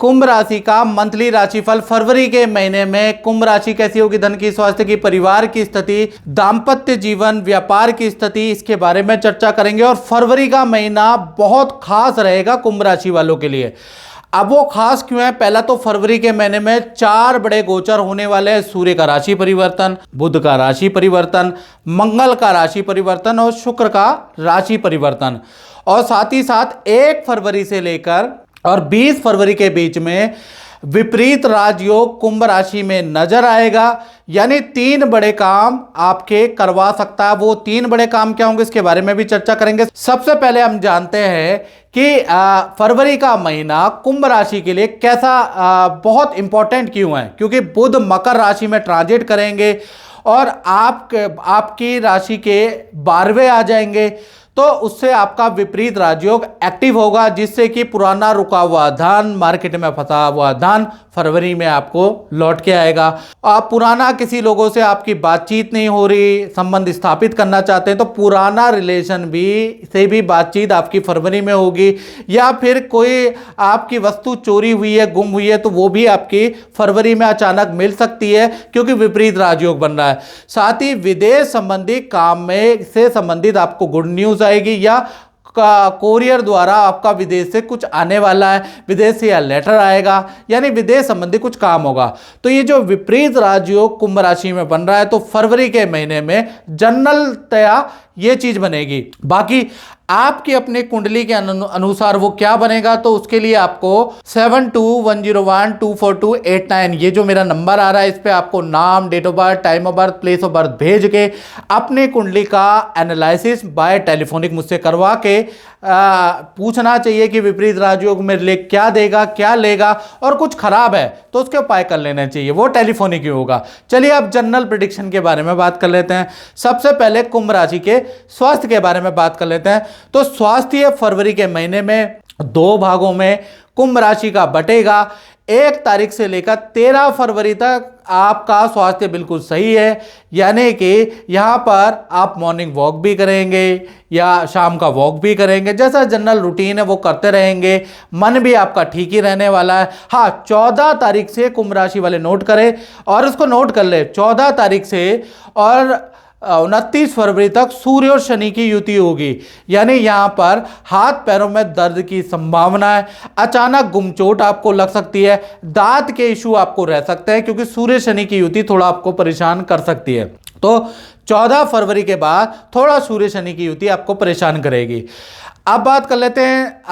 कुंभ राशि का मंथली राशिफल फरवरी के महीने में कुंभ राशि कैसी होगी, धन की, स्वास्थ्य की, परिवार की स्थिति, दाम्पत्य जीवन, व्यापार की स्थिति, इसके बारे में चर्चा करेंगे। और फरवरी का महीना बहुत खास रहेगा कुंभ राशि वालों के लिए। अब वो खास क्यों है? पहला तो फरवरी के महीने में 4 बड़े गोचर होने वाले हैं। सूर्य का राशि परिवर्तन, बुध का राशि परिवर्तन, मंगल का राशि परिवर्तन और शुक्र का राशि परिवर्तन। और साथ ही साथ 1 फरवरी से लेकर और 20 फरवरी के बीच में विपरीत राजयोग कुंभ राशि में नजर आएगा। यानी 3 बड़े काम आपके करवा सकता है। वो 3 बड़े काम क्या होंगे, इसके बारे में भी चर्चा करेंगे। सबसे पहले हम जानते हैं कि फरवरी का महीना कुंभ राशि के लिए कैसा बहुत इंपॉर्टेंट क्यों है। क्योंकि बुध मकर राशि में ट्रांजिट करेंगे और आपकी राशि के 12वें आ जाएंगे, तो उससे आपका विपरीत राजयोग एक्टिव होगा, जिससे कि पुराना रुका हुआ धन, मार्केट में फंसा हुआ धन फरवरी में आपको लौट के आएगा। आप पुराना किसी लोगों से आपकी बातचीत नहीं हो रही, संबंध स्थापित करना चाहते हैं, तो पुराना रिलेशन भी बातचीत आपकी फरवरी में होगी। या फिर कोई आपकी वस्तु चोरी हुई है, गुम हुई है, तो वो भी आपकी फरवरी में अचानक मिल सकती है, क्योंकि विपरीत राजयोग बन रहा है। साथ ही विदेश संबंधी काम में से संबंधित आपको गुड न्यूज आएगी, या कोरियर द्वारा आपका विदेश से कुछ आने वाला है, विदेश से या लेटर आएगा, यानी विदेश संबंधी कुछ काम होगा। तो ये जो विपरीत राजयोग कुंभ राशि में बन रहा है, तो फरवरी के महीने में जनरलतया ये चीज बनेगी। बाकी आपकी अपने कुंडली के अनुसार वो क्या बनेगा, तो उसके लिए आपको 7210124289 ये जो मेरा नंबर आ रहा है, इस पे आपको नाम, date of birth, time of birth, place of birth भेज के अपने कुंडली का एनालिसिस बाय टेलीफोनिक मुझसे करवा के पूछना चाहिए कि विपरीत राजयोग मेरे लिए क्या देगा, क्या लेगा, और कुछ खराब है तो उसके उपाय कर लेने चाहिए। वो टेलीफोनिक ही होगा। चलिए अब जनरल प्रेडिक्शन के बारे में बात कर लेते हैं। सबसे पहले कुंभ राशि के स्वास्थ्य के बारे में बात कर लेते हैं। तो स्वास्थ्य फरवरी के महीने में 2 भागों में कुंभ राशि का बटेगा। 1 तारीख से लेकर 13 फरवरी तक आपका स्वास्थ्य बिल्कुल सही है। यानी कि यहाँ पर आप मॉर्निंग वॉक भी करेंगे या शाम का वॉक भी करेंगे, जैसा जनरल रूटीन है वो करते रहेंगे। मन भी आपका ठीक ही रहने वाला है। हाँ, 14 तारीख से कुंभ राशि वाले नोट करें और उसको नोट कर ले, 14 तारीख से और 29 फरवरी तक सूर्य और शनि की युति होगी। यानी यहाँ पर हाथ पैरों में दर्द की संभावना है, अचानक गुमचोट आपको लग सकती है, दांत के इशू आपको रह सकते हैं, क्योंकि सूर्य शनि की युति थोड़ा आपको परेशान कर सकती है। तो 14 फरवरी के बाद थोड़ा सूर्य शनि की युति आपको परेशान करेगी। अब बात कर लेते हैं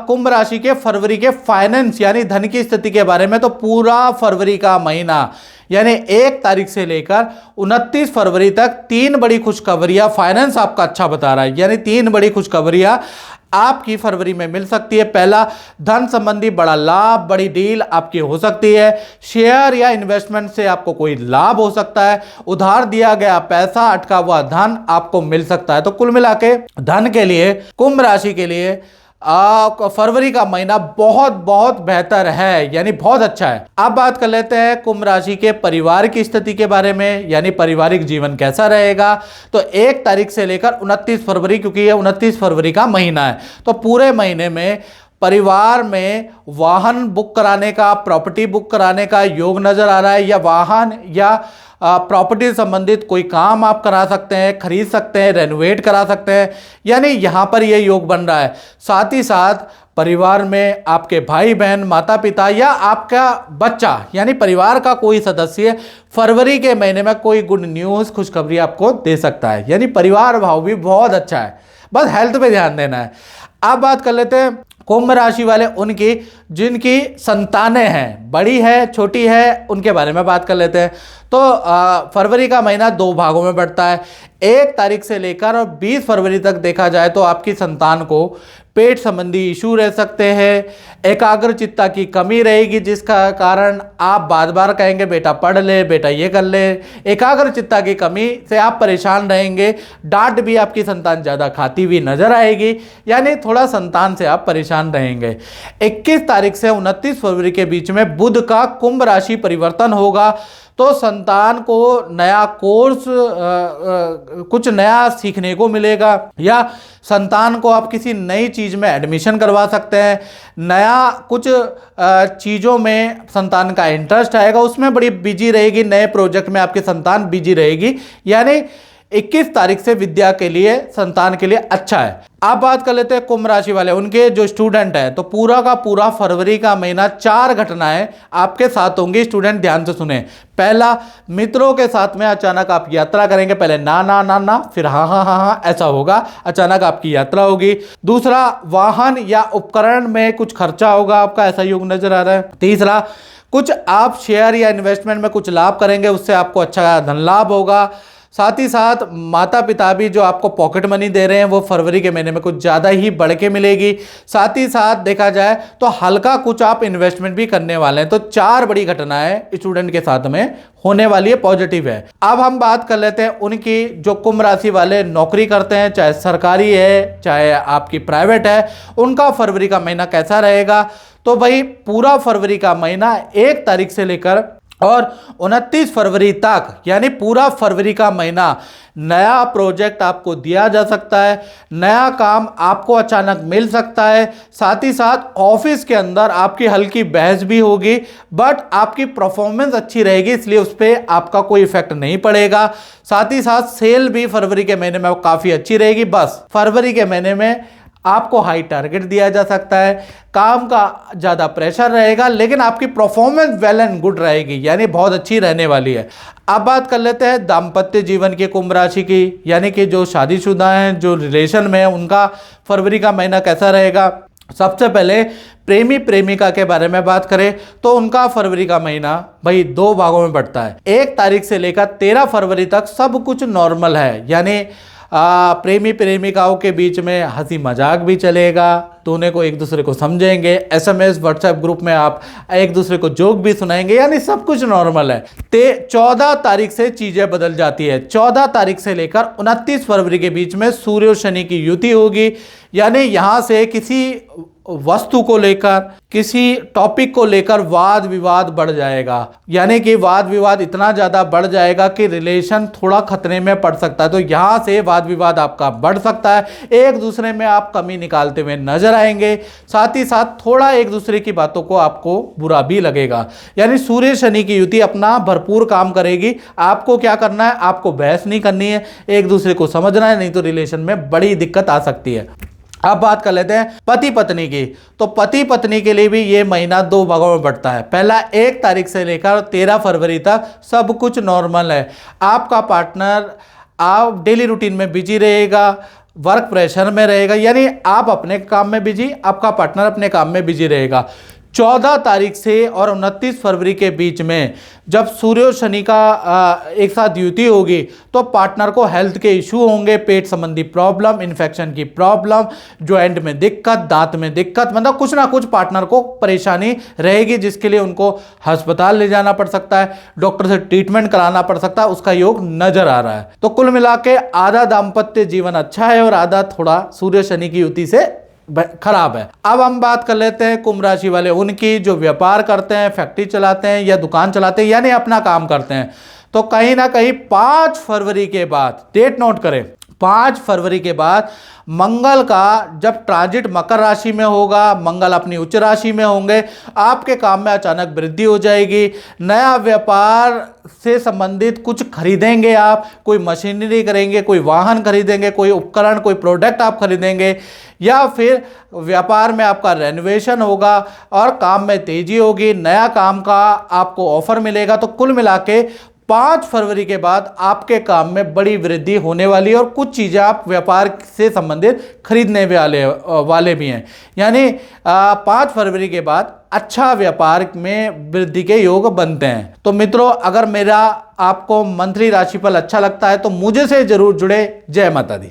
कुंभ राशि के फरवरी के फाइनेंस यानी धन की स्थिति के बारे में। तो पूरा फरवरी का महीना यानी 1 तारीख से लेकर 29 फरवरी तक 3 बड़ी खुशखबरियां, फाइनेंस आपका अच्छा बता रहा है, यानी 3 बड़ी खुशखबरियां आपकी फरवरी में मिल सकती है। पहला, धन संबंधी बड़ा लाभ, बड़ी डील आपकी हो सकती है। शेयर या इन्वेस्टमेंट से आपको कोई लाभ हो सकता है। उधार दिया गया पैसा, अटका हुआ धन आपको मिल सकता है। तो कुल मिला के धन के लिए, कुंभ राशि के लिए फरवरी का महीना बहुत बहुत बेहतर है, यानी बहुत अच्छा है। अब बात कर लेते हैं कुंभ राशि के परिवार की स्थिति के बारे में, यानी पारिवारिक जीवन कैसा रहेगा। तो 1 तारीख से लेकर 29 फरवरी, क्योंकि ये 29 फरवरी का महीना है, तो पूरे महीने में परिवार में वाहन बुक कराने का, प्रॉपर्टी बुक कराने का योग नजर आ रहा है, या वाहन या प्रॉपर्टी संबंधित कोई काम आप करा सकते हैं, खरीद सकते हैं, रेनोवेट करा सकते हैं, यानी यहाँ पर ये योग बन रहा है। साथ ही साथ परिवार में आपके भाई बहन, माता पिता या आपका बच्चा, यानी परिवार का कोई सदस्य फरवरी के महीने में कोई गुड न्यूज़, खुशखबरी आपको दे सकता है। यानी परिवार भाव भी बहुत अच्छा है, बस हेल्थ पे ध्यान देना है। अब बात कर लेते हैं कुंभ राशि वाले उनकी जिनकी संतानें हैं, बड़ी है छोटी है, उनके बारे में बात कर लेते हैं। तो फरवरी का महीना 2 भागों में बढ़ता है। 1 तारीख से लेकर और 20 फरवरी तक देखा जाए तो आपकी संतान को पेट संबंधी इशू रह सकते हैं, एकाग्रचित्ता की कमी रहेगी, जिसका कारण आप बार बार कहेंगे बेटा पढ़ ले, बेटा ये कर ले। एकाग्रचित्ता की कमी से आप परेशान रहेंगे। डांट भी आपकी संतान ज़्यादा खाती हुई नजर आएगी, यानी थोड़ा संतान से आप परेशान रहेंगे। 21 तारीख से 29 फरवरी के बीच में बुध का कुंभ राशि परिवर्तन होगा, तो संतान को नया कोर्स कुछ नया सीखने को मिलेगा, या संतान को आप किसी नई चीज़ में एडमिशन करवा सकते हैं, नया कुछ चीज़ों में संतान का इंटरेस्ट आएगा, उसमें बड़ी बिजी रहेगी, नए प्रोजेक्ट में आपकी संतान बिजी रहेगी। यानी 21 तारीख से विद्या के लिए, संतान के लिए अच्छा है। आप बात कर लेते हैं कुंभ राशि वाले, उनके जो स्टूडेंट हैं, तो पूरा का पूरा फरवरी का महीना 4 घटनाएं आपके साथ होंगी। स्टूडेंट ध्यान से सुने। पहला, मित्रों के साथ में अचानक आप यात्रा करेंगे। पहले ना ना ना ना, फिर हाँ हाँ हाँ हाँ, ऐसा होगा, अचानक आपकी यात्रा होगी। दूसरा, वाहन या उपकरण में कुछ खर्चा होगा आपका, ऐसा योग नजर आ रहा है। तीसरा, कुछ आप शेयर या इन्वेस्टमेंट में कुछ लाभ करेंगे, उससे आपको अच्छा धन लाभ होगा। साथ ही साथ माता पिता भी जो आपको पॉकेट मनी दे रहे हैं वो फरवरी के महीने में कुछ ज़्यादा ही बढ़ के मिलेगी। साथ ही साथ देखा जाए तो हल्का कुछ आप इन्वेस्टमेंट भी करने वाले हैं। तो 4 बड़ी घटनाएं स्टूडेंट के साथ में होने वाली है, पॉजिटिव है। अब हम बात कर लेते हैं उनकी जो कुंभ राशि वाले नौकरी करते हैं, चाहे सरकारी है चाहे आपकी प्राइवेट है, उनका फरवरी का महीना कैसा रहेगा। तो भाई पूरा फरवरी का महीना 1 तारीख से लेकर और 29 फरवरी तक, यानी पूरा फरवरी का महीना नया प्रोजेक्ट आपको दिया जा सकता है, नया काम आपको अचानक मिल सकता है। साथ ही साथ ऑफिस के अंदर आपकी हल्की बहस भी होगी, बट आपकी परफॉर्मेंस अच्छी रहेगी, इसलिए उस पर आपका कोई इफेक्ट नहीं पड़ेगा। साथ ही साथ सेल भी फरवरी के महीने में काफ़ी अच्छी रहेगी। बस फरवरी के महीने में आपको हाई टारगेट दिया जा सकता है, काम का ज़्यादा प्रेशर रहेगा, लेकिन आपकी परफॉर्मेंस वेल एंड गुड रहेगी, यानी बहुत अच्छी रहने वाली है। अब बात कर लेते हैं दाम्पत्य जीवन के कुंभ राशि की, यानी कि जो शादीशुदा हैं, जो रिलेशन में है, उनका फरवरी का महीना कैसा रहेगा। सबसे पहले प्रेमी प्रेमिका के बारे में बात करें तो उनका फरवरी का महीना भाई 2 भागों में बढ़ता है। 1 तारीख से लेकर 13 फरवरी तक सब कुछ नॉर्मल है, यानी प्रेमी प्रेमिकाओं के बीच में हंसी मजाक भी चलेगा, दोनों को एक दूसरे को समझेंगे, SMS व्हाट्सएप ग्रुप में आप एक दूसरे को जोक भी सुनाएंगे, यानी सब कुछ नॉर्मल है। 14 तारीख से चीजें बदल जाती है। 14 तारीख से लेकर 29 फरवरी के बीच में सूर्य और शनि की युति होगी, यानी यहां से किसी वस्तु को लेकर, किसी टॉपिक को लेकर वाद विवाद बढ़ जाएगा, यानी कि वाद विवाद इतना ज़्यादा बढ़ जाएगा कि रिलेशन थोड़ा खतरे में पड़ सकता है। तो यहाँ से वाद विवाद आपका बढ़ सकता है, एक दूसरे में आप कमी निकालते हुए नजर आएंगे। साथ ही साथ थोड़ा एक दूसरे की बातों को आपको बुरा भी लगेगा, यानी सूर्य शनि की युति अपना भरपूर काम करेगी। आपको क्या करना है, आपको बहस नहीं करनी है, एक दूसरे को समझना है, नहीं तो रिलेशन में बड़ी दिक्कत आ सकती है। अब बात कर लेते हैं पति पत्नी की। तो पति पत्नी के लिए भी ये महीना 2 भागों में बढ़ता है। पहला 1 तारीख से लेकर 13 फरवरी तक सब कुछ नॉर्मल है। आपका पार्टनर आप डेली रूटीन में बिजी रहेगा, वर्क प्रेशर में रहेगा, यानी आप अपने काम में बिजी, आपका पार्टनर अपने काम में बिजी रहेगा। 14 तारीख से और 29 फरवरी के बीच में जब सूर्य और शनि का एक साथ युति होगी तो पार्टनर को हेल्थ के इशू होंगे, पेट संबंधी प्रॉब्लम, इन्फेक्शन की प्रॉब्लम, जॉइंट में दिक्कत, दांत में दिक्कत, मतलब कुछ ना कुछ पार्टनर को परेशानी रहेगी, जिसके लिए उनको अस्पताल ले जाना पड़ सकता है, डॉक्टर से ट्रीटमेंट कराना पड़ सकता है, उसका योग नजर आ रहा है। तो कुल मिला के आधा दाम्पत्य जीवन अच्छा है और आधा थोड़ा सूर्य शनि की युति से खराब है। अब हम बात कर लेते हैं कुंभ राशि वाले, उनकी जो व्यापार करते हैं, फैक्ट्री चलाते हैं या दुकान चलाते हैं, यानी अपना काम करते हैं। तो कहीं ना कहीं 5 फरवरी के बाद, डेट नोट करें, 5 फरवरी के बाद मंगल का जब ट्रांजिट मकर राशि में होगा, मंगल अपनी उच्च राशि में होंगे, आपके काम में अचानक वृद्धि हो जाएगी। नया व्यापार से संबंधित कुछ खरीदेंगे आप, कोई मशीनरी करेंगे, कोई वाहन खरीदेंगे, कोई उपकरण, कोई प्रोडक्ट आप खरीदेंगे, या फिर व्यापार में आपका रेनोवेशन होगा और काम में तेजी होगी, नया काम का आपको ऑफर मिलेगा। तो कुल मिला के 5 फरवरी के बाद आपके काम में बड़ी वृद्धि होने वाली है और कुछ चीज़ें आप व्यापार से संबंधित खरीदने वाले भी हैं, यानी 5 फरवरी के बाद अच्छा व्यापार में वृद्धि के योग बनते हैं। तो मित्रों, अगर मेरा आपको मंथली राशिफल अच्छा लगता है तो मुझे से जरूर जुड़े। जय माता दी।